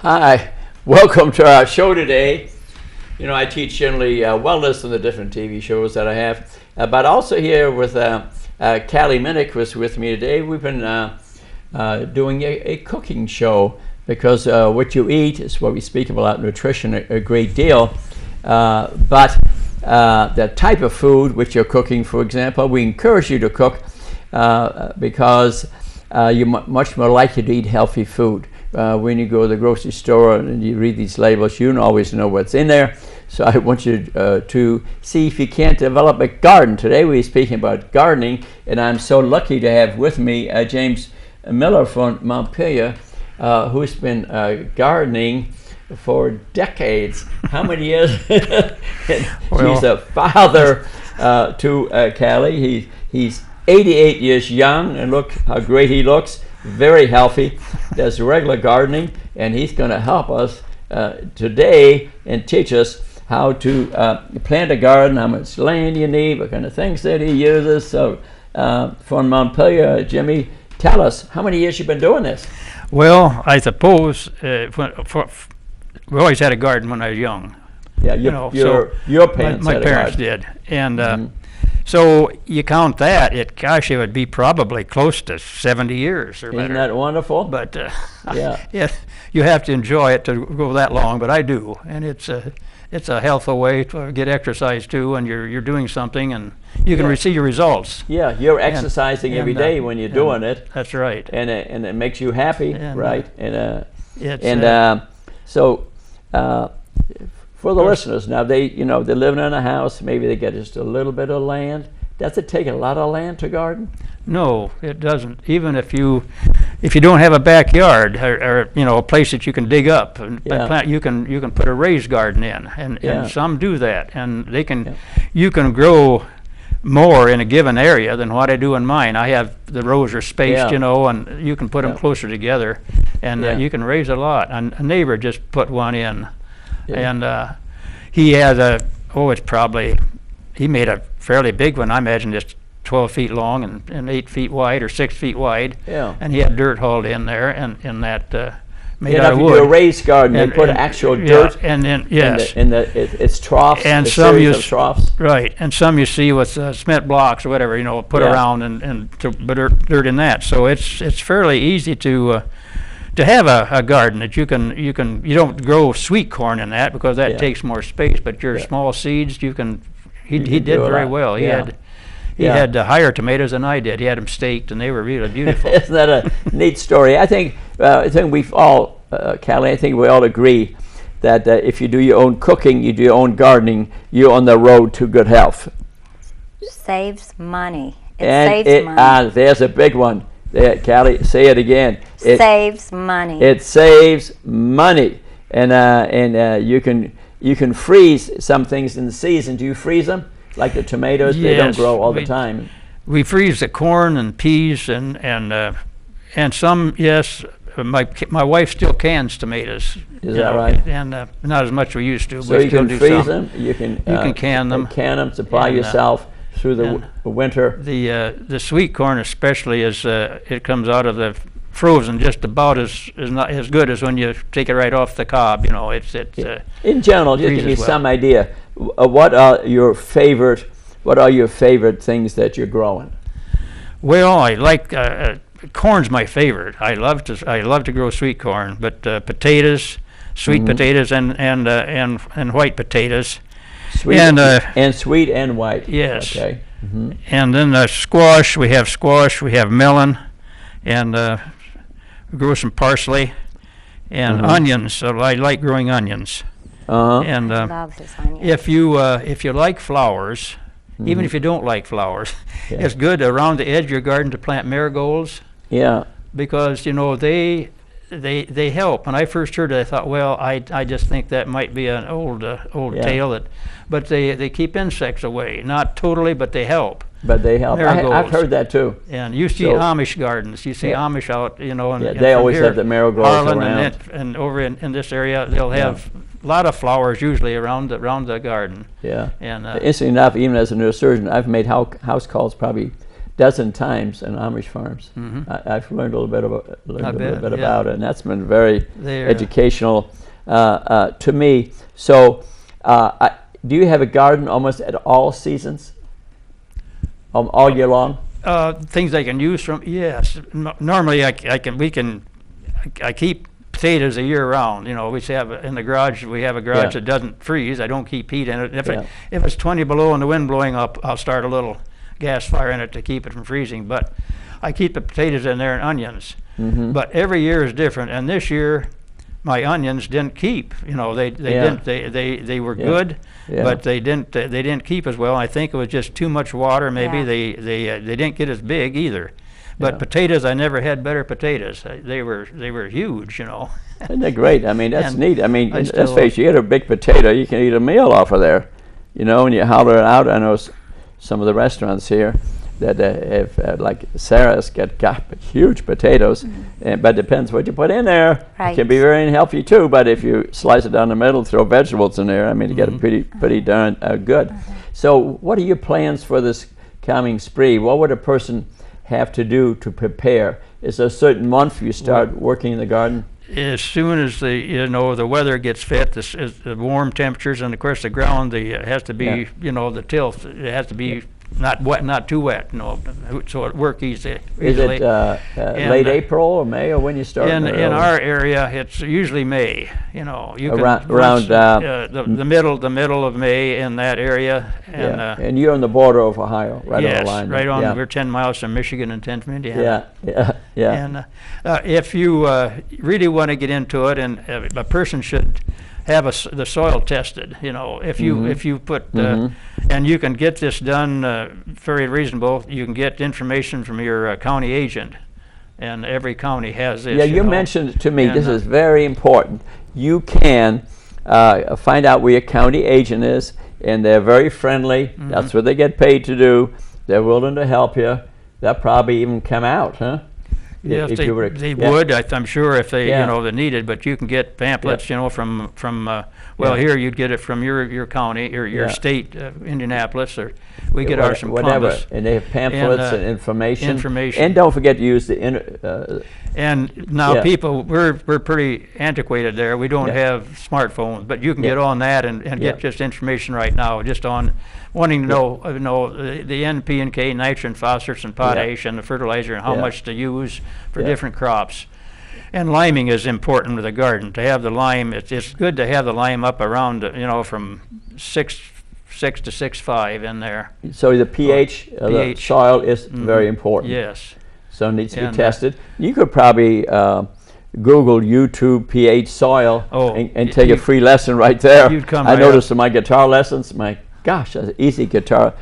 Hi, welcome to our show today. You know, I teach generally wellness in the different TV shows that I have, but also here with Cali was with me today. We've been doing a cooking show because what you eat is what we speak about nutrition a great deal, but the type of food which you're cooking, for example, we encourage you to cook because you're much more likely to eat healthy food. When you go to the grocery store and you read these labels, you don't always know what's in there. So I want you to see if you can't develop a garden. Today we're speaking about gardening, and I'm so lucky to have with me James Miller from Montpelier, who's been gardening for decades. How many years? Well, he's a father to Cali. He's 88 years young, and look how great he looks. Very healthy, does regular gardening, and he's going to help us today and teach us how to plant a garden, how much land you need, what kind of things that he uses. So from Montpelier, Jimmy, tell us, how many years you've been doing this? Well, I suppose we always had a garden when I was young. Yeah, your parents my parents did, and so you count that, it would be probably close to 70 years or better. Isn't that wonderful? But yeah, you have to enjoy it to go that long, but I do, and it's a healthful way to get exercise too, and you're doing something, and you can see your results. Yeah, you're exercising every day when you're doing it. That's right. And it makes you happy, right? So for the listeners now, they're living in a house. Maybe they get just a little bit of land. Does it take a lot of land to garden? No, it doesn't. Even if you don't have a backyard or a place that you can dig up and plant, you can put a raised garden in, and some do that, and you can grow more in a given area than what I do in mine. I have the rows are spaced, and you can put them closer together, and you can raise a lot. And a neighbor just put one in. Yeah. And he has he made a fairly big one. I imagine just 12 feet long and 8 feet wide or 6 feet wide. Yeah. And he had dirt hauled in there, and in that made out of wood. If you do a raised garden, you put actual dirt and then it's troughs, and some troughs. Right, and some you see with cement blocks or whatever, put around and to dirt in that. So it's fairly easy to have a garden that you don't grow sweet corn in that because that takes more space, but your small seeds he did very well. He had higher tomatoes than I did. He had them staked, and they were really beautiful. Isn't that a neat story? I think we've all, Cali, I think we all agree that if you do your own cooking, you do your own gardening, you're on the road to good health. Saves money. Saves money. There's a big one. There, Cali, say it again. Saves money. It saves money, and you can freeze some things in the season. Do you freeze them? Like the tomatoes, they don't grow all the time. We freeze the corn and peas and some. Yes, my wife still cans tomatoes. Is that right? And not as much as we used to. So you can freeze them. You can can them. Can them. Supply yourself through the winter. The sweet corn especially it comes out of the frozen just about as not as good as when you take it right off the cob. In general, just give me some idea. What are your favorite things that you're growing? Well, I like corn's my favorite. I love to grow sweet corn, but potatoes, sweet potatoes, and white potatoes. Sweet and sweet and white. Yes. Okay. Mm-hmm. And then squash. We have melon, and we grow some parsley and onions. So I like growing onions. And love his onions. if you like flowers, even if you don't like flowers, it's good around the edge of your garden to plant marigolds. Yeah. Because they help. When I first heard it, I thought, well, I just think that might be an old tale, but they keep insects away. Not totally, but they help. But they help. I've heard that too. And you see Amish gardens. You see Amish out, and they always have the marigolds Harlan around. And over in this area, they'll have a lot of flowers usually around the garden. Yeah. And interesting enough, even as a neurosurgeon, I've made house calls probably dozen times in Amish farms. I've learned a little bit about it, and that's been very educational to me. So, do you have a garden almost at all seasons, all year long? Things I can use from, yes. Normally I keep potatoes a year round. You know, we have in the garage. We have a garage that doesn't freeze. I don't keep heat in it. If it's 20 below and the wind blowing up, I'll start a little gas fire in it to keep it from freezing. But I keep the potatoes in there and onions. But every year is different. And this year, my onions didn't keep. You know, they didn't. They were good, but they didn't keep as well. I think it was just too much water. Maybe they didn't get as big either. But potatoes, I never had better potatoes. They were huge, you know. Isn't that great? I mean, that's neat. I mean, let's face it, you get a big potato, you can eat a meal off of there, you know, and you holler it out. I know some of the restaurants here that have, like Sarah's, got huge potatoes, but it depends what you put in there. Right. It can be very unhealthy too, but if you slice it down the middle, throw vegetables in there, I mean, you get a pretty darn good. So what are your plans for this coming spree? What would a person have to do to prepare? Is there a certain month you start working in the garden? As soon as the weather gets fit, the warm temperatures, and of course the ground it has to be the tilth, it has to be not wet, not too wet, so it works easily. Is it late April or May, or when you start? In our area, it's usually May. You know, you around the middle of May in that area. And you're on the border of Ohio, right on the line. Right on. We're 10 miles from Michigan and 10 from Indiana. Yeah. And if you really want to get into it, and a person should have the soil tested. You know, if you put and you can get this done very reasonable. You can get information from your county agent, and every county has this. Yeah, you mentioned to me, this is very important. You can find out where your county agent is, and they're very friendly. That's what they get paid to do. They're willing to help you. They'll probably even come out, huh? Yes, they would. I'm sure if they they needed, but you can get pamphlets, from here you'd get it from your county or your state, Indianapolis, or we get ours from Columbus. And they have pamphlets and information. And don't forget to use and now people, we're pretty antiquated there. We don't have smartphones, but you can get on that and get just information right now, just on wanting to know the N, P, and K, nitrogen, phosphorus, and potash, and the fertilizer, and how much to use for different crops. And liming is important with the garden. To have the lime, it's good to have the lime up around from 6 to 6.5 in there. So the pH of the soil is very important. Yes. So it needs to be tested. You could probably Google YouTube pH soil and take a free lesson right there. I noticed in my guitar lessons, my gosh, that's an easy guitar,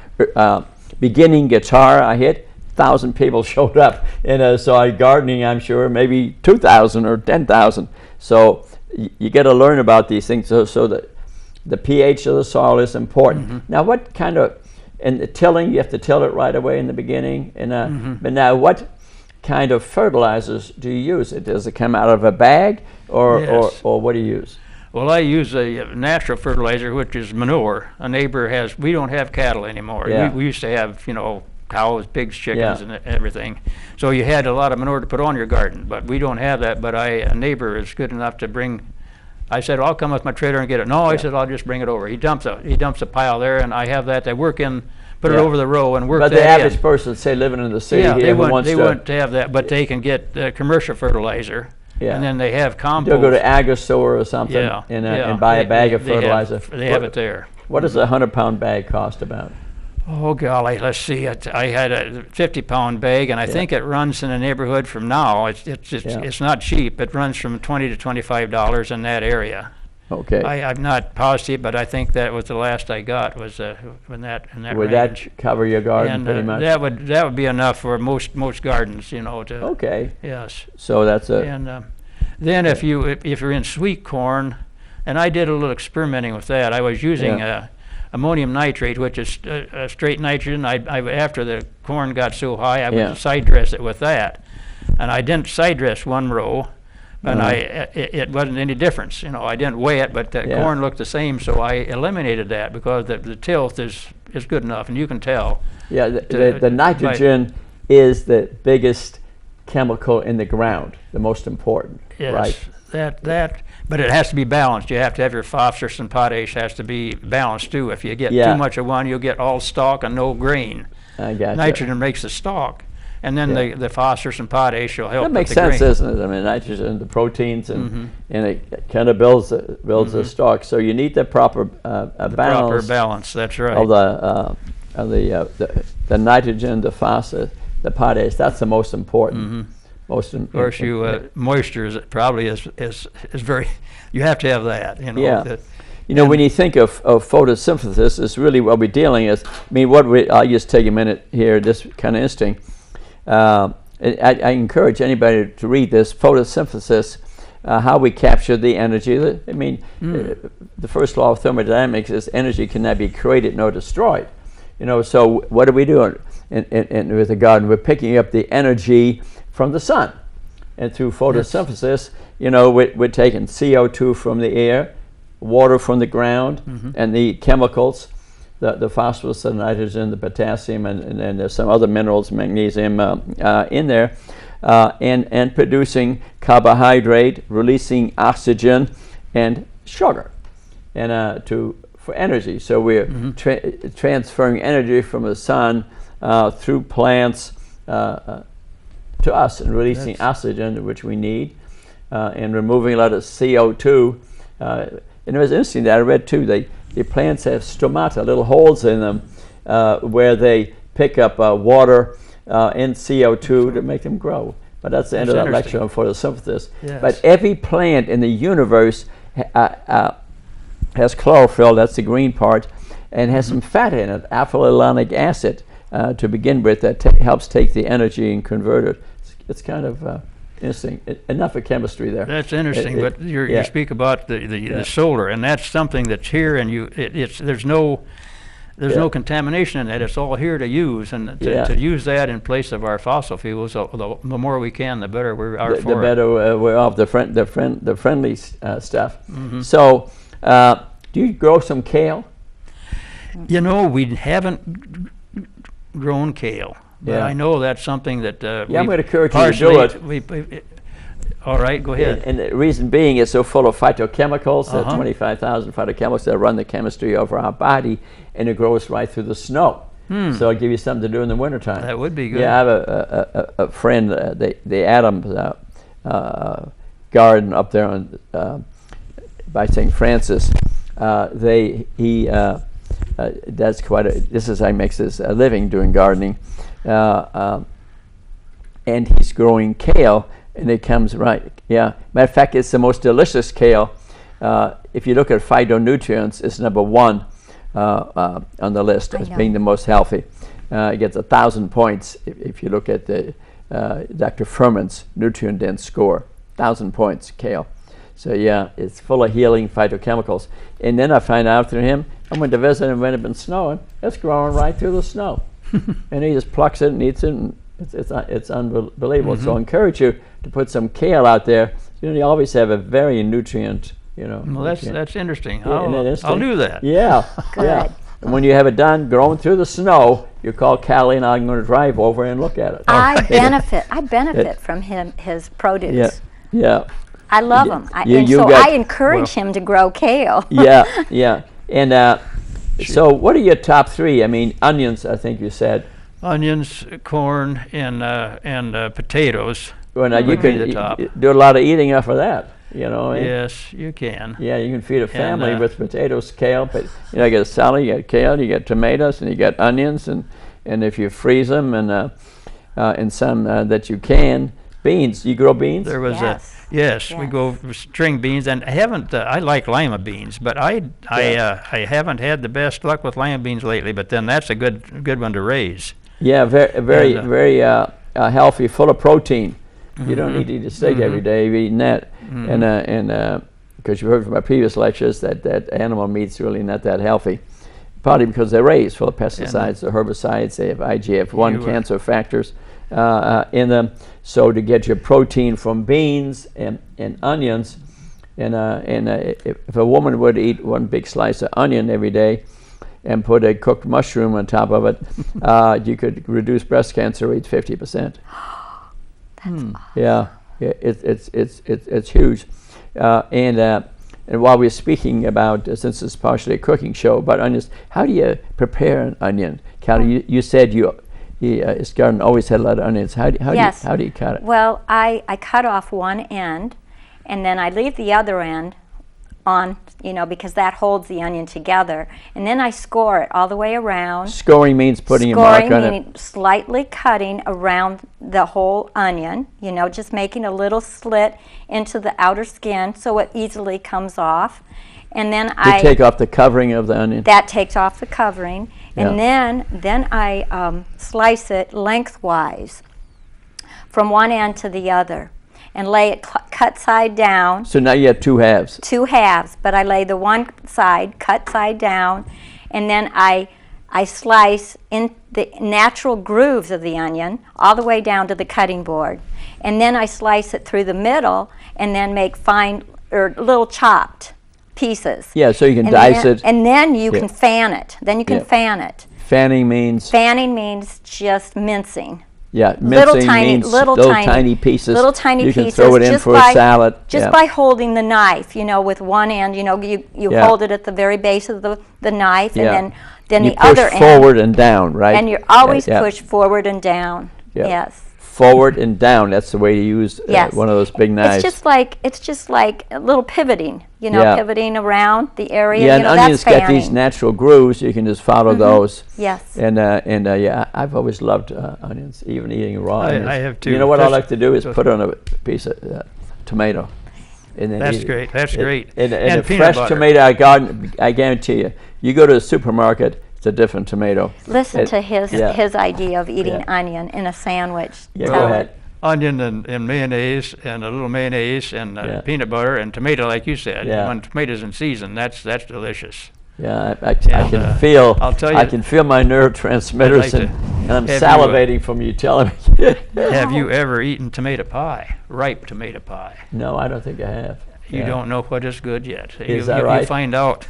beginning guitar I hit, 1,000 people showed up. And so I gardening, I'm sure, maybe 2,000 or 10,000. So you got to learn about these things so that the pH of the soil is important. Now what kind of, and the tilling, you have to till it right away in the beginning. And but now what kind of fertilizers do you use? Does it come out of a bag or what do you use? Well, I use a natural fertilizer, which is manure. A neighbor has, we don't have cattle anymore. We used to have, cows, pigs, chickens, and everything. So you had a lot of manure to put on your garden, but we don't have that. But a neighbor is good enough to bring. I said, I'll come with my trailer and get it. No, I said, I'll just bring it over. He dumps a pile there, and I have that. They work in, put it over the row and work that in. But the average person, say, living in the city here, they wouldn't have that, but they can get commercial fertilizer. And then they have compost. They'll go to AgriStore or something and buy a bag of fertilizer. They have it there. What does a 100-pound bag cost about? Oh golly, let's see. I had a 50-pound bag, and I think it runs in the neighborhood from now. It's not cheap. It runs from $20 to $25 in that area. Okay. I'm not positive, but I think that was the last I got was in that Would range. That cover your garden pretty much? That would be enough for most gardens, Okay. Yes. So that's a. And then if you're in sweet corn, and I did a little experimenting with that. I was using ammonium nitrate, which is straight nitrogen. After the corn got so high, I would side dress it with that, and I didn't side dress one row. And it wasn't any difference. I didn't weigh it, but the corn looked the same, so I eliminated that because the tilth is good enough, and you can tell. Yeah, the nitrogen is the biggest chemical in the ground, the most important, Yes, right? but it has to be balanced. You have to have your phosphorus and potash has to be balanced too. If you get too much of one, you'll get all stalk and no grain. I got Nitrogen makes the stalk, and then the phosphorus and potash will help. That makes with the sense, grain. doesn't it? I mean, nitrogen, the proteins, and it kind of builds the stalk. So you need the proper balance. Proper balance. That's right. Of the nitrogen, the phosphorus, the potash. That's the most important. Of course, moisture is probably is very. You have to have that. You know. Yeah. You know, when you think of photosynthesis, it's really what we're dealing with. I mean, I'll just take a minute here. This kind of interesting. I encourage anybody to read this photosynthesis. How we capture the energy. I mean, the first law of thermodynamics is energy cannot be created nor destroyed. You know, so what are we doing with the garden? We're picking up the energy from the sun, and through photosynthesis, you know, we're taking CO2 from the air, water from the ground, and the chemicals, the phosphorus, the nitrogen, the potassium, and then there's some other minerals, magnesium in there, and producing carbohydrate, releasing oxygen and sugar, and for energy. So we're transferring energy from the sun through plants to us, and releasing oxygen, which we need, and removing a lot of CO2. And it was interesting that I read too, the plants have stomata, little holes in them, where they pick up water and CO2 to make them grow. But that's the end of that lecture on photosynthesis. Yes. But every plant in the universe has chlorophyll, that's the green part, and has some fat in it, alpha-linolenic acid, to begin with, that helps take the energy and convert it. It's kind of interesting. Enough of chemistry there. That's interesting, but you speak about the solar, and that's something that's here, and there's no contamination in that. It's all here to use, and to use that in place of our fossil fuels, the more we can, the better we are for it. The better we're off. The friendly stuff. So, do you grow some kale? You know, we haven't grown kale, but I know that's something that I'm going to encourage you to do it. All right, go ahead. And the reason being, it's so full of phytochemicals, 25,000 phytochemicals that run the chemistry of our body, and it grows right through the snow. So I'll give you something to do in the wintertime. That would be good. Yeah, I have a friend, the Adams garden up there on by St. Francis. That's quite this is how he makes his living doing gardening, and he's growing kale, and it comes right. Yeah, matter of fact, it's the most delicious kale. If you look at phytonutrients, it's number 1 on the list as being the most healthy. It gets 1,000 points if you look at the Dr. Furman's nutrient dense score. 1,000 points, kale. So yeah, it's full of healing phytochemicals. And then I find out through him, I went to visit him when it had been snowing. It's growing right through the snow, and he just plucks it and eats it. And it's unbelievable. So I encourage you to put some kale out there. You know, you always have a very nutrient. You know. Well, that's interesting. Yeah, I'll do that. Yeah, yeah. And when you have it done, growing through the snow, you call Cali, and I'm going to drive over and look at it. I benefit from his produce. Yeah. I love him. I encourage him to grow kale. Yeah. And so what are your top 3? I mean, onions, I think you said. Onions, corn, and potatoes. Well, now you can do a lot of eating off of that, you know. Yes, you can. Yeah, you can feed a family with potatoes, kale, but you know, you get a salad, you get kale, you get tomatoes, and you get onions, and if you freeze them, and some that you can, beans. You grow beans? There was yes, we go string beans, and I haven't. I like lima beans, but I haven't had the best luck with lima beans lately. But then that's a good one to raise. Yeah, very healthy, full of protein. You don't need to eat a steak every day. You're eating that, and because you heard from my previous lectures that animal meat's really not that healthy. Partly because they're raised full of pesticides, or herbicides. They have IGF-1 cancer factors in them. So to get your protein from beans and onions, and if a woman would eat one big slice of onion every day, and put a cooked mushroom on top of it, you could reduce breast cancer rate 50%. That's awesome. Yeah, it's huge. And while we're speaking about, since it's partially a cooking show, about onions, how do you prepare an onion? Cali, you said his garden always had a lot of onions. How do you cut it? Well, I cut off one end, and then I leave the other end on, because that holds the onion together. And then I score it all the way around. Scoring means putting a mark on it. Scoring meaning slightly cutting around the whole onion, just making a little slit into the outer skin so it easily comes off. And then You take off the covering of the onion? That takes off the covering. And then I slice it lengthwise from one end to the other and lay it cut side down. So now you have two halves. Two halves, but I lay the one side cut side down, and then I slice in the natural grooves of the onion all the way down to the cutting board. And then I slice it through the middle and then make fine or little chopped pieces. Yeah, so you can dice it. And then you can fan it. Then you can fan it. Fanning means? Fanning means just mincing. Yeah, mincing means little tiny pieces. Little tiny pieces. You can throw it in for a salad. Just by holding the knife, with one end, you hold it at the very base of the knife, and then the other end. You push forward and down, right? And you're always push forward and down. Yeah. Yes. Forward and down. That's the way to use one of those big knives. It's just like a little pivoting, pivoting around the area. Yeah, and onions got these natural grooves. You can just follow those. Yes. And I've always loved onions, even eating raw onions. I have too. You know what I like to do is put on a piece of tomato. And then That's great. That's great. And a fresh tomato, I guarantee you. You go to the supermarket, it's a different tomato. Listen to his idea of eating onion in a sandwich. Yeah, go ahead. Onion and mayonnaise and a little mayonnaise and peanut butter and tomato, like you said. Yeah. When tomatoes in season, that's delicious. Yeah, I can feel. I'll tell you, I can feel my neurotransmitters, and I'm salivating from you telling me. Have you ever eaten tomato pie? Ripe tomato pie? No, I don't think I have. You don't know what is good yet. Is that right? You find out.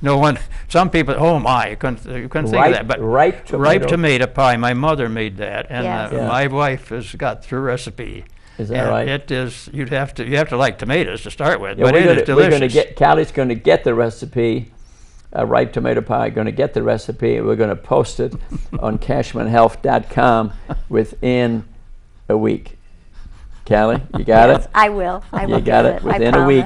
No one. Some people. Oh my! You couldn't think of that. But ripe tomato pie. My mother made that, and my wife has got the recipe. Is that right? It is. You have to like tomatoes to start with, yeah, but it is delicious. Callie's going to get the recipe. Ripe tomato pie. Going to get the recipe. We're going to post it on CashmanHealth.com within a week. Callie, you got it? I will. You got it. Within a week,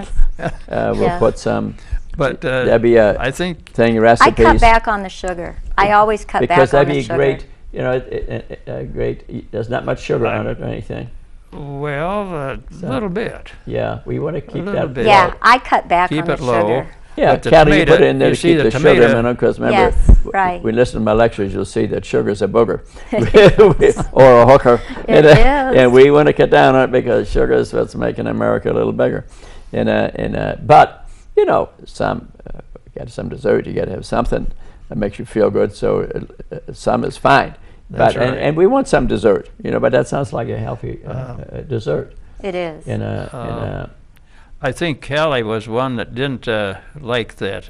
we'll put some. But Debbie, I think thing recipes. I cut back on the sugar. I always cut back on the sugar. Because that'd be great. There's not much sugar on it or anything. Well, a little bit. Yeah, we want to keep that. Bit. Yeah, I cut back on the Keep it low. sugar. Yeah, Callie, you put it in there to keep the sugar in, because remember, we listen to my lectures, you'll see that sugar's a booger or a hooker. And we want to cut down on it because sugar is what's making America a little bigger. But some got some dessert. You got to have something that makes you feel good. So some is fine. That's but right. and we want some dessert. But that sounds like a healthy dessert. It is. I think Callie was one that didn't like that.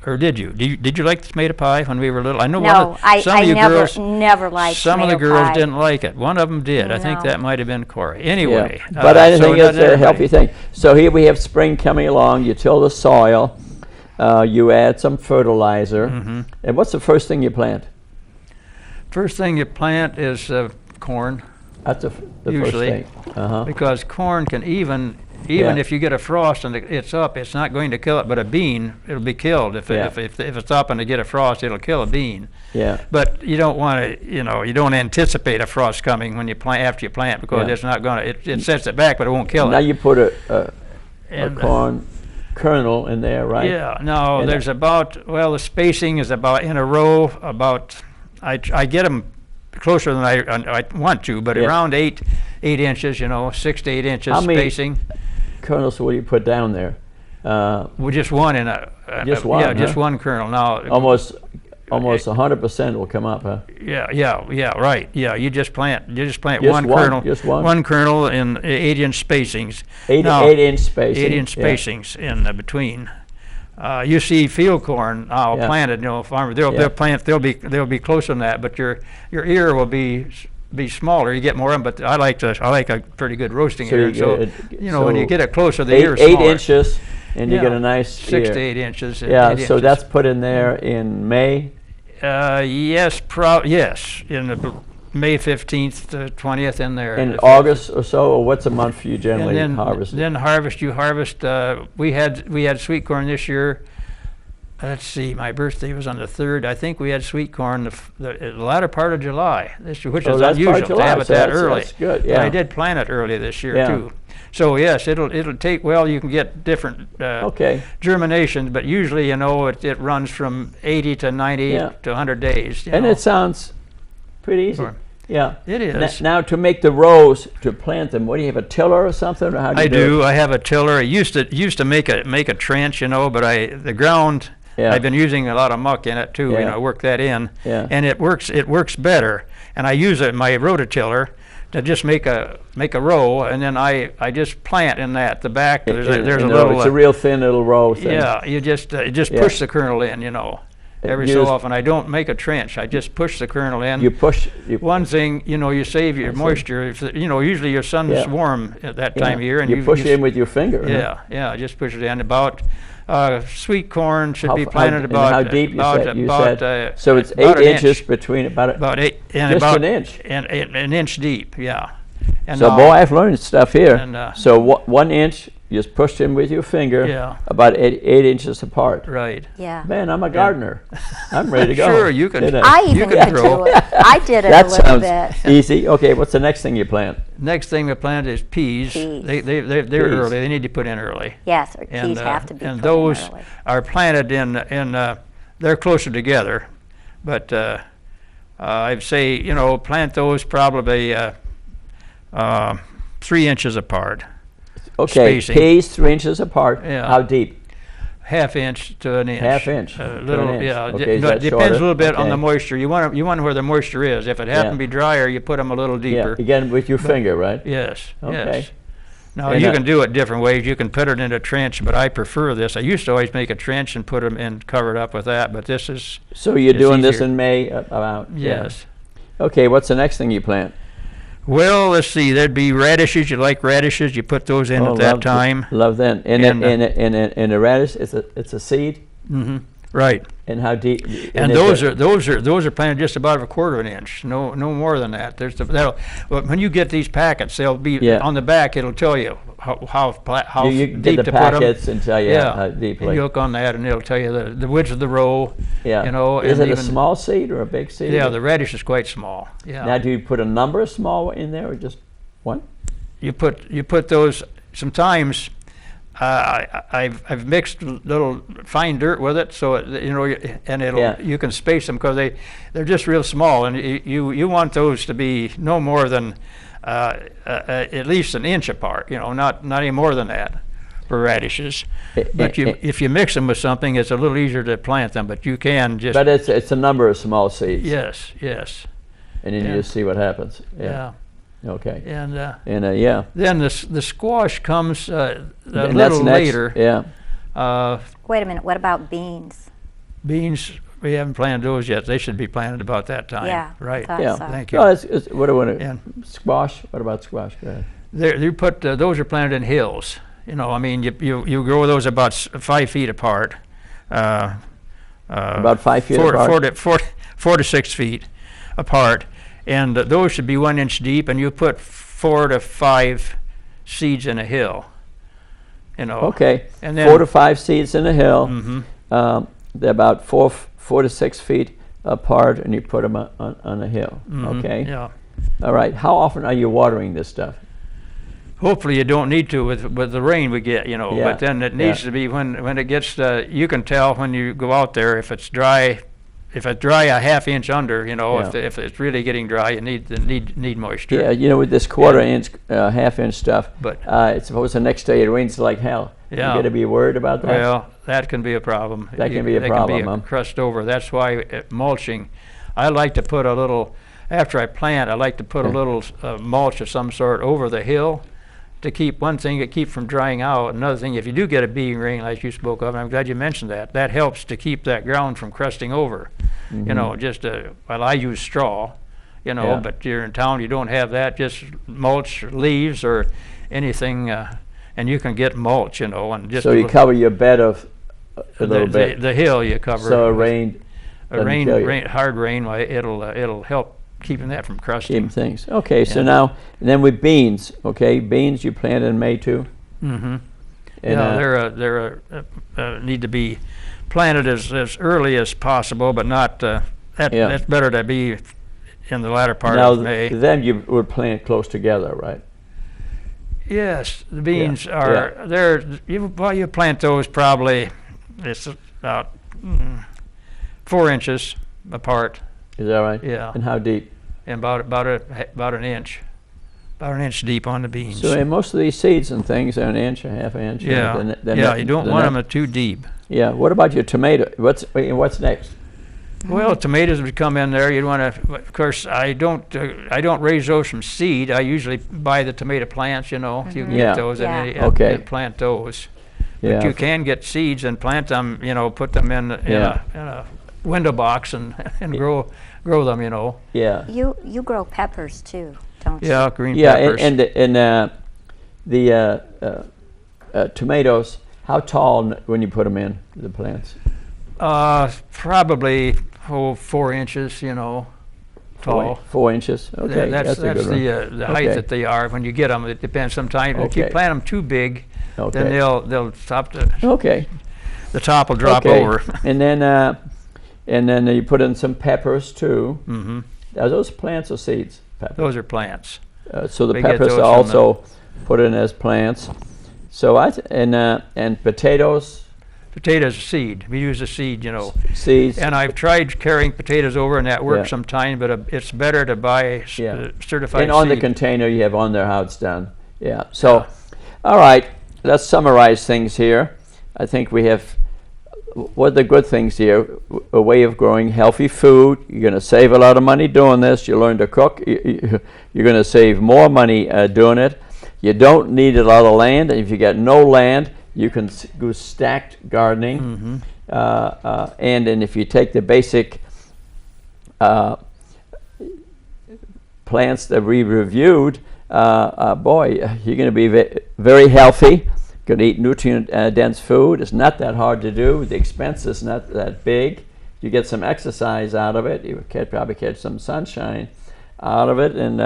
Or did you? Did you like the tomato pie when we were little? I know never liked some of the tomato girls pie. didn't like it. One of them did. No. I think that might have been Corey. Anyway. Yeah. But I think it's a healthy thing. So here we have spring coming along. You till the soil. You add some fertilizer. Mm-hmm. And what's the first thing you plant? First thing you plant is corn. That's the usually, first thing. Because corn can even if you get a frost and it's up, it's not going to kill it. But a bean, it'll be killed. If it's up and to get a frost, it'll kill a bean. Yeah. But you don't want to, you don't anticipate a frost coming when you plant after you plant, because it's not going to. It sets it back, but it won't kill it. Now you put a corn kernel in there, right? Yeah. No, there's the spacing is about in a row. I get them closer than I want to, but around 8 inches, 6 to 8 inches spacing. Kernels will you put down there? Well, just one in a. Just one. Yeah, just one kernel. Now. Almost 100% will come up, huh? Yeah, right. Yeah, you just plant one kernel. Just one. One kernel in 8-inch spacings. 8-inch spacing. 8-inch spacings in between. You see field corn now planted, farmer. They'll be closer than that, but your ear will be smaller. You get more of them, but I like a pretty good roasting ear. So when you get it closer, the ear is smaller. 8 inches, and you get a nice 6 ear. to 8 inches. Yeah, so that's put in there in May. Yes, in the May 15th to 20th in there. In August or so, or what's a month you generally harvest? Then you harvest. We had sweet corn this year. Let's see, my birthday was on the 3rd. I think we had sweet corn the latter part of July this year, which is unusual to have it that early. That's good, yeah. But I did plant it early this year too. So yes, it'll take, you can get different germinations, but usually, it runs from 80 to 90 to 100 days. And it sounds pretty easy. Sure. Yeah, it is. Now to make the rows, to plant them, what do you have, a tiller or something? Or how do you do it? I have a tiller. I used to make a trench, but the ground. Yeah. I've been using a lot of muck in it too. Work that in, and it works better. And I use my rototiller to just make a row, and then I just plant in that. The back there's a little. It's a real thin little row thing. Yeah, you just push the kernel in. Every so often. I don't make a trench. I just push the kernel in. One thing, you save your moisture. Usually your sun's warm at that time of year, and you push it in with your finger. Yeah, just push it in about. Sweet corn should be planted about. How deep you said? So it's 8 inches between about 8 and just an inch. And an inch deep, yeah. And so boy, I've learned stuff here. And, so 1 inch, you just push in with your finger. About 8 inches apart. Right. Yeah. Man, I'm a gardener. I'm ready to go. Sure, you can. I even could do it. I did it a little bit. That sounds easy. Okay, what's the next thing you plant? Next thing we plant is peas. They're early. They need to put in early. Yes, peas have to be put in early. And those are planted in they're closer together, but I'd say plant those probably 3 inches apart. Okay, spacing. Peas 3 inches apart. Yeah. How deep? Half inch to an inch. Half inch. Little, yeah. Okay, it depends a little bit on the moisture. You want where the moisture is. If it happens to be drier, you put them a little deeper. Yeah. Again, with your finger, right? Yes. Okay. Yes. Now you can do it different ways. You can put it in a trench, but I prefer this. I used to always make a trench and put them and cover it up with that, but this is. So you're doing this in May about? Yes. Yeah. Okay. What's the next thing you plant? Well, let's see. There'd be radishes. You like radishes? You put those in at that time. Love them. And a radish, it's a seed. Mm-hmm. Right. And how deep? And those are planted just about 1/4 inch. No more than that. When you get these packets, they'll be on the back. It'll tell you how you deep get the to packets put them. And tell you how deep. And you look on that, and it'll tell you the width of the row. Yeah. Is it a small seed or a big seed? Yeah, the radish is quite small. Yeah. Now, do you put a number of small in there, or just one? You put those sometimes. I've mixed little fine dirt with it, so and you can space them because they're just real small, and you want those to be no more than at least an inch apart. Not any more than that for radishes. But if you mix them with something, it's a little easier to plant them. But you can just. But it's a number of small seeds. Yes. And then you just see what happens. Yeah. Okay. And then the squash comes a little later. Yeah. Wait a minute. What about beans? Beans, we haven't planted those yet. They should be planted about that time. Yeah. Right. So. Thank you. No, what do I want to? Squash. What about squash? Go ahead. You put those are planted in hills. You grow those about 5 feet apart. About 5 feet apart. 4 to 6 feet apart. And those should be 1 inch deep, and you put 4 to 5 seeds in a hill. Okay. And then 4 to 5 seeds in a hill. Mm-hmm. They're about 4 to 6 feet apart, and you put them on a hill. Mm-hmm. Okay. Yeah. All right. How often are you watering this stuff? Hopefully you don't need to with the rain we get, But then it needs to be when it gets. You can tell when you go out there if it's dry. If it's dry a half inch under, if it's really getting dry, you need moisture. Yeah, with this 1/4 inch, half inch stuff. But suppose the next day it rains like hell. Yeah. You got to be worried about that. Well, that can be a problem. That can be a problem. Can be crust over. That's why mulching. I like to put a little. After I plant, I like to put a little mulch of some sort over the hill, to keep, one thing to keep from drying out. Another thing, if you do get a beating rain like you spoke of, and I'm glad you mentioned that, that helps to keep that ground from crusting over. You know, just, well, I use straw, you know, but you're in town, you don't have that, just mulch, leaves, or anything, and you can get mulch, you know, and just. So you cover your bed of a little bit. The hill you cover. So hard rain, it'll help keeping that from crusting. Keeping things. Okay, so now, and then with beans, okay, beans you planted in May too? Mm-hmm. They're need to be planted as early as possible, but not, that's better to be in the latter part of May. Now, then you would plant close together, right? Yes, the beans are, you plant those probably, it's about 4 inches apart. Is that right? Yeah. And how deep? And about an inch deep on the beans. So in most of these seeds and things are an inch, a half inch. Yeah. You don't want them too deep. Yeah. What about your tomato? What's next? Well, tomatoes would come in there. You'd want to. Of course, I don't raise those from seed. I usually buy the tomato plants. You know, you can get those and plant those. But you can get seeds and plant them. You know, put them in a window box and grow them. You know. Yeah. You grow peppers too, don't you? Yeah, green peppers. Yeah, and the tomatoes. How tall when you put them in the plants? Probably 4 inches, you know, tall. 4 inches. Okay, that's a good one. The height that they are when you get them. It depends. Sometimes if you plant them too big, then they'll stop the. Okay. The top will drop over. And then you put in some peppers too. Mm-hmm. Are those plants or seeds? Peppers? Those are plants. So the peppers are also put in as plants. So and potatoes. Potatoes seed. We use a seed, you know. Seeds. And I've tried carrying potatoes over, and that works sometimes. But it's better to buy certified. And on the container, you have on there how it's done. Yeah. So, all right. Let's summarize things here. I think we have. What are the good things here? A way of growing healthy food. You're going to save a lot of money doing this. You learn to cook. You're going to save more money doing it. You don't need a lot of land. If you got no land, you can do stacked gardening. Mm-hmm. And if you take the basic plants that we reviewed, boy, you're going to be very healthy. Going to eat nutrient-dense food. It's not that hard to do. The expense is not that big. You get some exercise out of it. You probably catch some sunshine out of it, and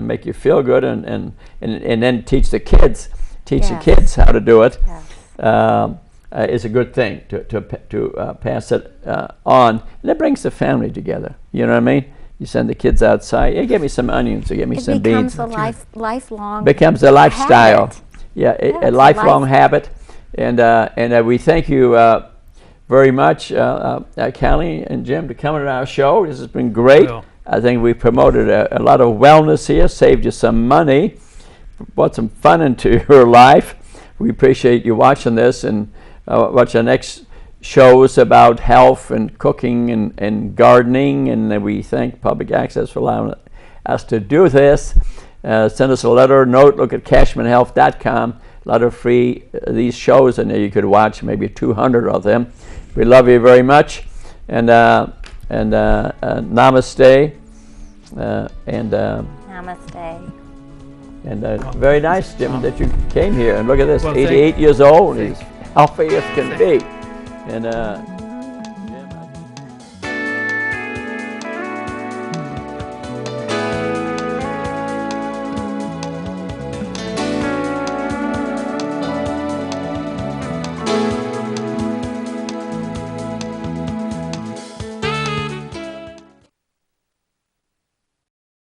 make you feel good, and then teach the kids. Teaching kids how to do it is a good thing to pass it on. And it brings the family together. You know what I mean? You send the kids outside. Hey, give me some onions, or give me some beans. It becomes a lifelong. Becomes a lifestyle. Habit. Yeah, a lifelong habit. And we thank you very much, Cali and Jim, to come on our show. This has been great. I think we promoted a lot of wellness here, saved you some money, brought some fun into your life. We appreciate you watching this, and watch our next shows about health and cooking and gardening. And we thank Public Access for allowing us to do this. Send us a letter, note, look at cashmanhealth.com. A lot of free these shows, and you could watch maybe 200 of them. We love you very much, and namaste, Namaste. And very nice, Jim, that you came here. And look at this, 88 years old, and he's healthy as can be. And